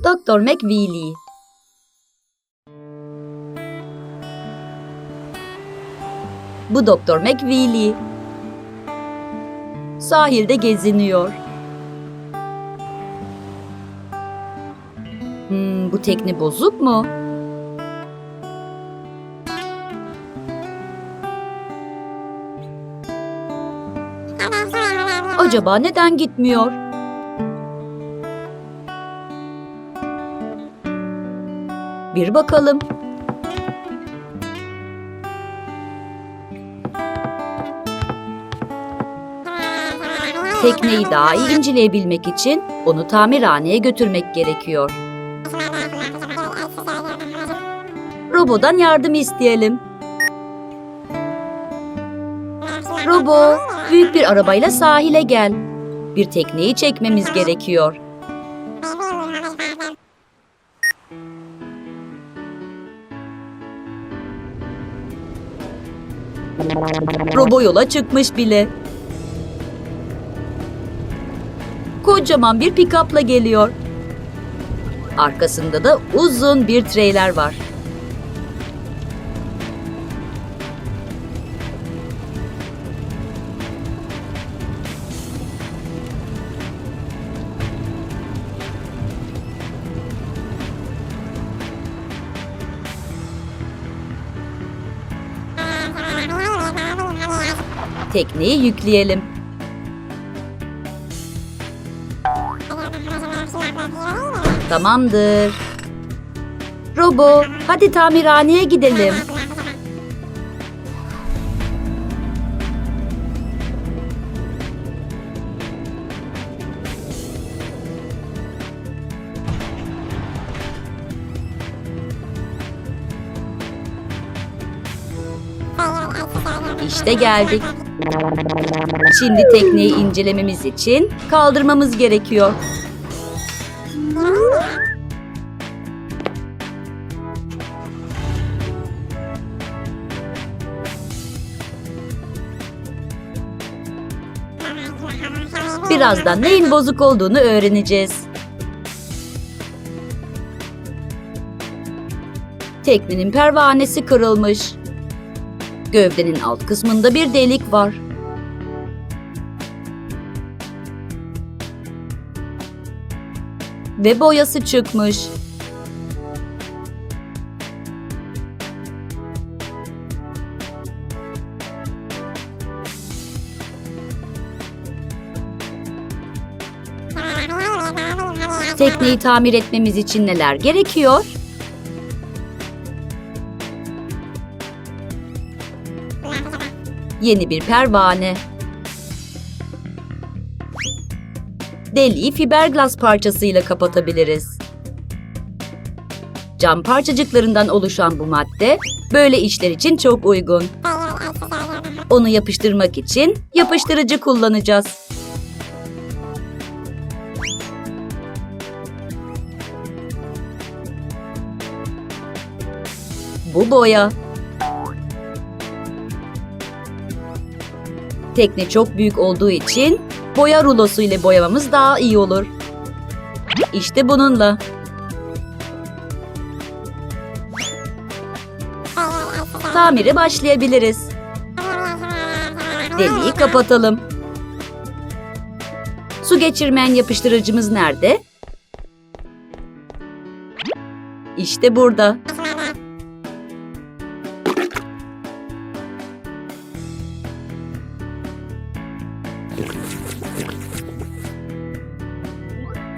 Doktor McWeely. Bu Doktor McWeely. Sahilde geziniyor. Bu tekne bozuk mu? Acaba neden gitmiyor? Bir bakalım. Tekneyi daha iyi inceleyebilmek için onu tamirhaneye götürmek gerekiyor. Robo'dan yardım isteyelim. Robo, büyük bir arabayla sahile gel. Bir tekneyi çekmemiz gerekiyor. Robo yola çıkmış bile. Kocaman bir pick-up'la geliyor. Arkasında da uzun bir trailer var. Tekneyi yükleyelim. Tamamdır. Robo, hadi tamirhaneye gidelim. İşte geldik. Şimdi tekneyi incelememiz için kaldırmamız gerekiyor. Birazdan neyin bozuk olduğunu öğreneceğiz. Teknenin pervanesi kırılmış. Gövdenin alt kısmında bir delik var. Ve boyası çıkmış. Tekneyi tamir etmemiz için neler gerekiyor? Yeni bir pervane. Deliği fiberglass parçasıyla kapatabiliriz. Cam parçacıklarından oluşan bu madde böyle işler için çok uygun. Onu yapıştırmak için yapıştırıcı kullanacağız. Bu boya. Tekne çok büyük olduğu için boya rulosu ile boyamamız daha iyi olur. İşte bununla. Tamire başlayabiliriz. Deliği kapatalım. Su geçirmeyen yapıştırıcımız nerede? İşte burada.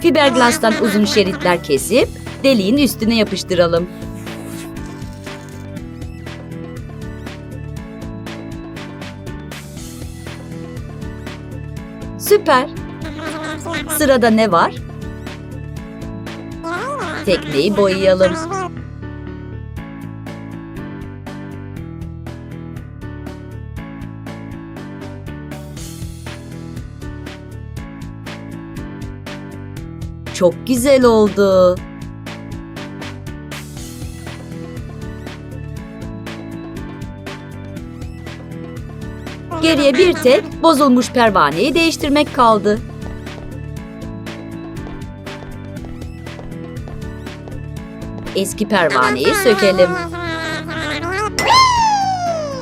Fiberglass'tan uzun şeritler kesip deliğin üstüne yapıştıralım. Süper. Sırada ne var? Tekneyi boyayalım. Çok güzel oldu. Geriye bir tek bozulmuş pervaneyi değiştirmek kaldı. Eski pervaneyi sökelim.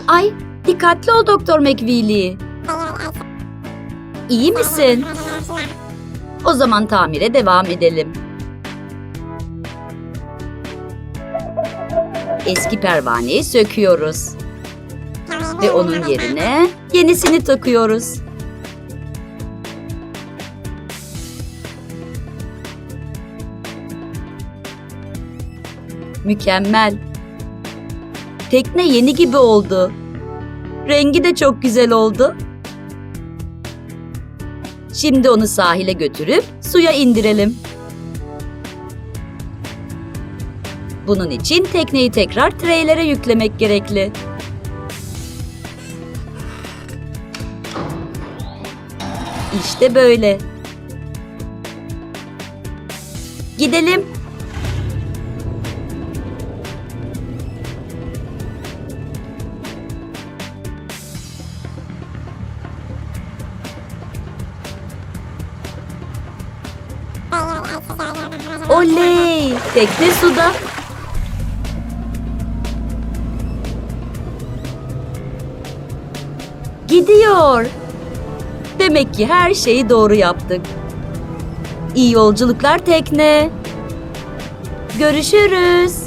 Ay, dikkatli ol Doktor McWeely. İyi misin? O zaman tamire devam edelim. Eski pervaneyi söküyoruz. Ve onun yerine yenisini takıyoruz. Mükemmel. Tekne yeni gibi oldu. Rengi de çok güzel oldu. Şimdi onu sahile götürüp suya indirelim. Bunun için tekneyi tekrar treylere yüklemek gerekli. İşte böyle. Gidelim. Oley! Tekne suda. Gidiyor. Demek ki her şeyi doğru yaptık. İyi yolculuklar tekne. Görüşürüz.